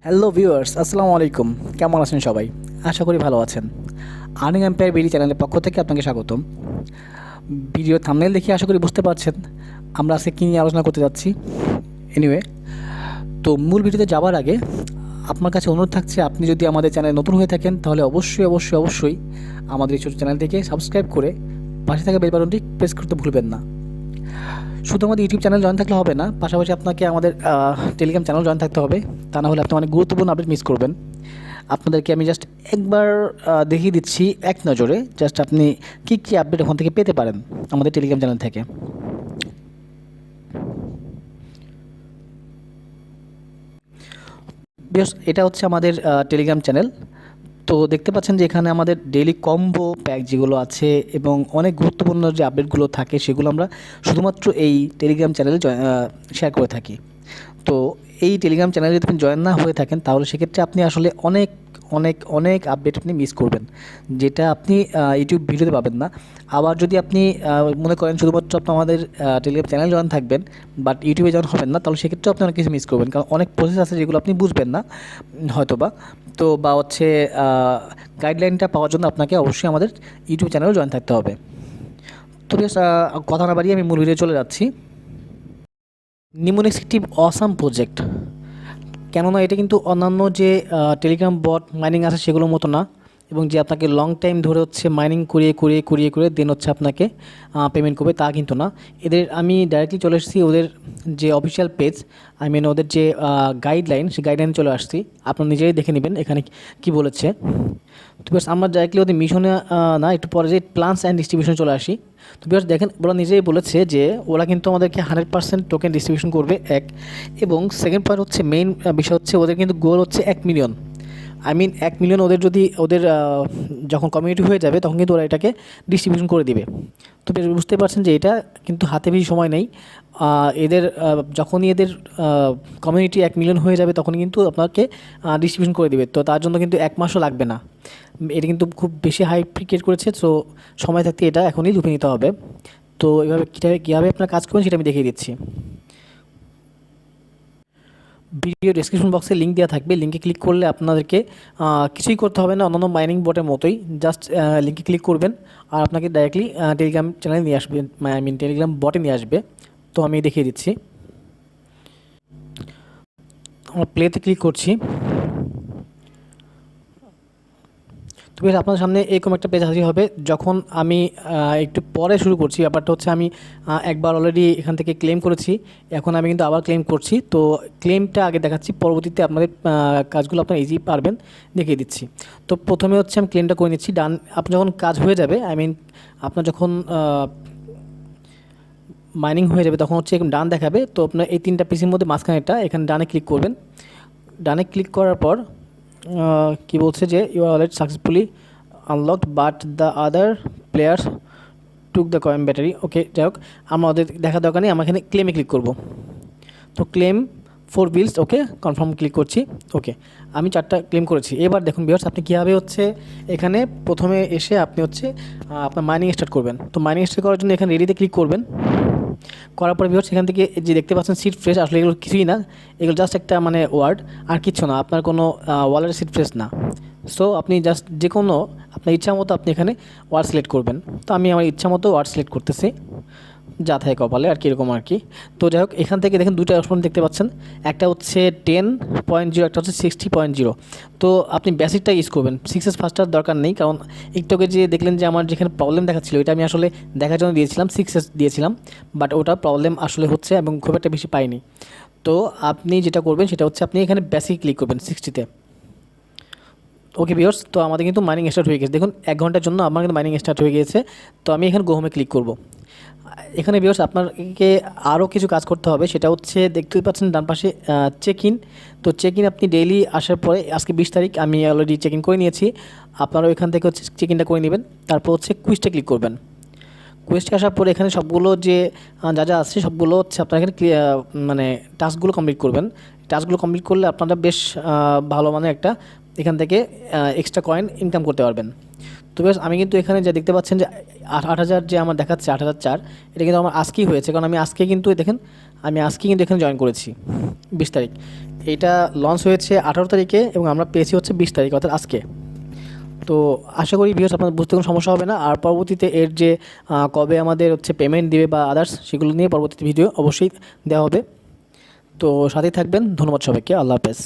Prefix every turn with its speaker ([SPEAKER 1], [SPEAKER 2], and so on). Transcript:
[SPEAKER 1] Hello viewers, আসসালামু আলাইকুম। কেমন আছেন সবাই? আশা করি ভালো আছেন। আর্নিং এম্পায়ার বিডি চ্যানেলের পক্ষ থেকে আপনাকে স্বাগতম। ভিডিও থাম্বনেল দেখে আশা করি বুঝতে পারছেন আমরা আজকে কী নিয়ে আলোচনা করতে যাচ্ছি। এনিওয়ে, তো মূল ভিডিওতে যাওয়ার আগে আপনার কাছে অনুরোধ থাকছে, আপনি যদি আমাদের চ্যানেলে নতুন হয়ে থাকেন তাহলে অবশ্যই আমাদের এই ছোটো চ্যানেলটিকে সাবস্ক্রাইব করে পাশে থাকা বেল বাটনটি প্রেস করতে ভুলবেন না। শুধু আমাদের ইউটিউব চ্যানেল জয়েন থাকলে হবে না, পাশাপাশি আপনাকে আমাদের টেলিগ্রাম চ্যানেল জয়েন থাকতে হবে। তা না হলে আপনি অনেক গুরুত্বপূর্ণ আপডেট মিস করবেন। আপনাদেরকে আমি জাস্ট একবার দেখিয়ে দিচ্ছি এক নজরে, জাস্ট আপনি কী আপডেট ওখান থেকে পেতে পারেন আমাদের টেলিগ্রাম চ্যানেল থেকে। বেশ, এটা হচ্ছে আমাদের টেলিগ্রাম চ্যানেল। তো দেখতে পাচ্ছেন যে এখানে আমাদের ডেইলি কম্বো প্যাক যেগুলো আছে এবং অনেক গুরুত্বপূর্ণ যে আপডেটগুলো থাকে সেগুলো আমরা শুধুমাত্র এই টেলিগ্রাম চ্যানেলে শেয়ার করে থাকি। তো এই টেলিগ্রাম চ্যানেলে যদি আপনি জয়েন না হয়ে থাকেন তাহলে সেক্ষেত্রে আপনি আসলে অনেক অনেক অনেক আপডেট আপনি মিস করবেন, যেটা আপনি ইউটিউব ভিডিওতে পাবেন না। আবার যদি আপনি মনে করেন শুধুমাত্র আপনি আমাদের টেলিগ্রাম চ্যানেল জয়েন থাকবেন বাট ইউটিউবে জয়েন হবেন না, তাহলে সেক্ষেত্রে আপনি অনেক কিছু মিস করবেন, কারণ অনেক প্রসেস আছে যেগুলো আপনি বুঝবেন না হয়তোবা। তো বা হচ্ছে গাইডলাইনটা পাওয়ার জন্য আপনাকে অবশ্যই আমাদের ইউটিউব চ্যানেলে জয়েন থাকতে হবে। তো বেশ, কথা না বাড়িয়ে আমি মূল ভিডিও চলে যাচ্ছি। নিমোনিক্স একটি অসাম প্রজেক্ট, কেননা এটা কিন্তু অন্যান্য যে টেলিগ্রাম বট মাইনিং আছে সেগুলোর মতো না, এবং যে আপনাকে লং টাইম ধরে হচ্ছে মাইনিং করিয়ে দেন হচ্ছে আপনাকে পেমেন্ট করবে, তা কিন্তু না। এদের আমি ডাইরেক্টলি চলে এসেছি ওদের যে অফিসিয়াল পেজ, আই মিন ওদের যে গাইডলাইন, সেই গাইডলাইনে চলে আসছি। আপনারা নিজেই দেখে নেবেন এখানে কি বলেছে। তো বেশ, আমরা ডাইরেক্টলি ওদের মিশনে না, একটু পরে যে প্ল্যান্স অ্যান্ড ডিস্ট্রিবিউশন চলে আসি। তো বেশ দেখেন, ওরা নিজেই বলেছে যে ওরা কিন্তু আমাদেরকে 100% টোকেন ডিস্ট্রিবিউশন করবে এবং সেকেন্ড পয়েন্ট হচ্ছে মেইন বিষয় হচ্ছে ওদের কিন্তু গোল হচ্ছে 1 মিলিয়ন। আই মিন 1 মিলিয়ন ওদের যদি যখন কমিউনিটি হয়ে যাবে তখন কিন্তু ওরা এটাকে ডিস্ট্রিবিউশন করে দিবে। তো বেশ বুঝতে পারছেন যে এটা কিন্তু হাতে বেশি সময় নেই। এদের যখনই এদের কমিউনিটি 1 মিলিয়ন হয়ে যাবে তখন কিন্তু আপনাকে ডিস্ট্রিবিউশন করে দিবে। তো তার জন্য কিন্তু 1 মাসও লাগবে না। এটা কিন্তু খুব বেশি হাই ক্রিয়েট করেছে, সো সময় থাকতে এটা এখনই লুপে নিতে হবে। তো এভাবে কীভাবে আপনার কাজ করবেন সেটা আমি দেখিয়ে দিচ্ছি। ভিডিও ডেসক্রিপশন বক্সে লিঙ্ক দেওয়া থাকবে, লিঙ্কে ক্লিক করলে আপনাদেরকে কিছুই করতে হবে না, অন্যান্য মাইনিং বটের মতোই। জাস্ট লিঙ্কে ক্লিক করবেন আর আপনাকে ডাইরেক্টলি টেলিগ্রাম চ্যানেলে নিয়ে আসবে, আই মিন টেলিগ্রাম বটে নিয়ে আসবে। তো আমি দেখিয়ে দিচ্ছি। আমরা প্লেতে ক্লিক করছি। তো বেশ, আপনার সামনে এরকম একটা পেজ হাজির হবে। যখন আমি একটু পরে শুরু করছি, ব্যাপারটা হচ্ছে আমি একবার অলরেডি এখান থেকে ক্লেম করেছি, এখন আমি কিন্তু আবার ক্লেম করছি। তো ক্লেমটা আগে দেখাচ্ছি, পরবর্তীতে আপনাদের কাজগুলো আপনারা ইজি পারবেন দেখিয়ে দিচ্ছি। তো প্রথমে হচ্ছে আমি ক্লেমটা করে নিচ্ছি। ডান, আপনার যখন কাজ হয়ে যাবে, আই মিন আপনার যখন মাইনিং হয়ে যাবে তখন হচ্ছে ডান দেখাবে। তো আপনার এই 3টা পিসির মধ্যে মাঝখানেটা, এখানে ডানে ক্লিক করবেন। ডানে ক্লিক করার পর কি বলছে যে you are already successfully unlocked but the other players took the coin battery. Okay, যাই হোক, আমরা ওদের দেখা দরকার নেই, আমরা এখানে ক্লেমে ক্লিক করব। তো ক্লেম 4 বিলস, ওকে, কনফার্ম ক্লিক করছি। ওকে, আমি 4টা ক্লেম করেছি। এবার দেখুন ভিউয়ার্স, আপনি কীভাবে হচ্ছে এখানে প্রথমে এসে আপনি হচ্ছে আপনার মাইনিং স্টার্ট করবেন। তো মাইনিং স্টার্ট করার জন্য এখানে রেডিতে ক্লিক করবেন। করার পরে ভিউয়ার্স এখান থেকে যে দেখতে পাচ্ছেন সিট ফ্রেশ, আসলে এগুলো কিছুই না, এগুলো জাস্ট একটা মানে ওয়ার্ড আর কিছু না, আপনার কোনো ওয়ালেটের সিট ফ্রেশ না। সো আপনি জাস্ট যে কোনো আপনার ইচ্ছা মতো আপনি এখানে ওয়ার্ড সিলেক্ট করবেন। তো আমি আমার ইচ্ছা মতো ওয়ার্ড সিলেক্ট করতেছি, যা থাকে কপালে আর কি, এরকম আর কি। তো যাই হোক, এখান থেকে দেখেন 2টা অপশন দেখতে পাচ্ছেন, একটা হচ্ছে 10.0, একটা হচ্ছে 60.0। তো আপনি বেসিকটা ইউজ করবেন, 6s ফাস্টার দরকার নেই, কারণ একটু আগে যে দেখলেন যে আমার যেখানে প্রবলেম দেখাচ্ছিল এটা আমি আসলে দেখার জন্য দিয়েছিলাম 6s দিয়েছিলাম, বাট ওটা প্রবলেম আসলে হচ্ছে এবং খুব একটা বেশি পাইনি। তো আপনি যেটা করবেন সেটা হচ্ছে আপনি এখানে বেসিক ক্লিক করবেন 60-তে। ওকে ভিউয়ার্স, তো আমাদের কিন্তু মাইনিং স্টার্ট হয়ে গেছে। দেখুন 1 ঘন্টার জন্য আমার কিন্তু মাইনিং স্টার্ট হয়ে গিয়েছে। তো আমি এখানে গো হোমে ক্লিক করব। এখানে ভিউয়ার্স আপনাকে আরও কিছু কাজ করতে হবে, সেটা হচ্ছে দেখতেই পাচ্ছেন ডান পাশে চেক ইন। তো চেক ইন আপনি ডেইলি আসার পরে, আজকে 20 তারিখ, আমি অলরেডি চেক ইন করে নিয়েছি, আপনারাও এখান থেকে হচ্ছে চেক ইনটা করে নেবেন। তারপর হচ্ছে কুইজটা ক্লিক করবেন। কুইজটা আসার পরে এখানে সবগুলো যে যা আছে সবগুলো হচ্ছে আপনারা এখানে মানে টাস্কগুলো কমপ্লিট করবেন। টাস্কগুলো কমপ্লিট করলে আপনারা বেশ ভালো মানে একটা এখান থেকে এক্সট্রা কয়েন ইনকাম করতে পারবেন। তো বেশ, আমি কিন্তু এখানে যা দেখতে পাচ্ছেন যে 8,000 যে আমার দেখাচ্ছে 8,004, এটা কিন্তু আমার আজকেই হয়েছে, কারণ আমি আজকে কিন্তু দেখেন আমি আজকে কিন্তু এখানে জয়েন করেছি 20 তারিখ। এটা লঞ্চ হয়েছে 18 তারিখে এবং আমরা পেয়েছি হচ্ছে 20 তারিখ, অর্থাৎ আজকে। তো আশা করি ভিউয়ার্স আপনার বুঝতে কোনো সমস্যা হবে না। আর পরবর্তীতে এর যে কবে আমাদের হচ্ছে পেমেন্ট দিবে বা আদার্স, সেগুলো নিয়ে পরবর্তীতে ভিডিও অবশ্যই দেওয়া হবে। তো সাথেই থাকবেন। ধন্যবাদ সবাইকে। আল্লাহ হাফেজ।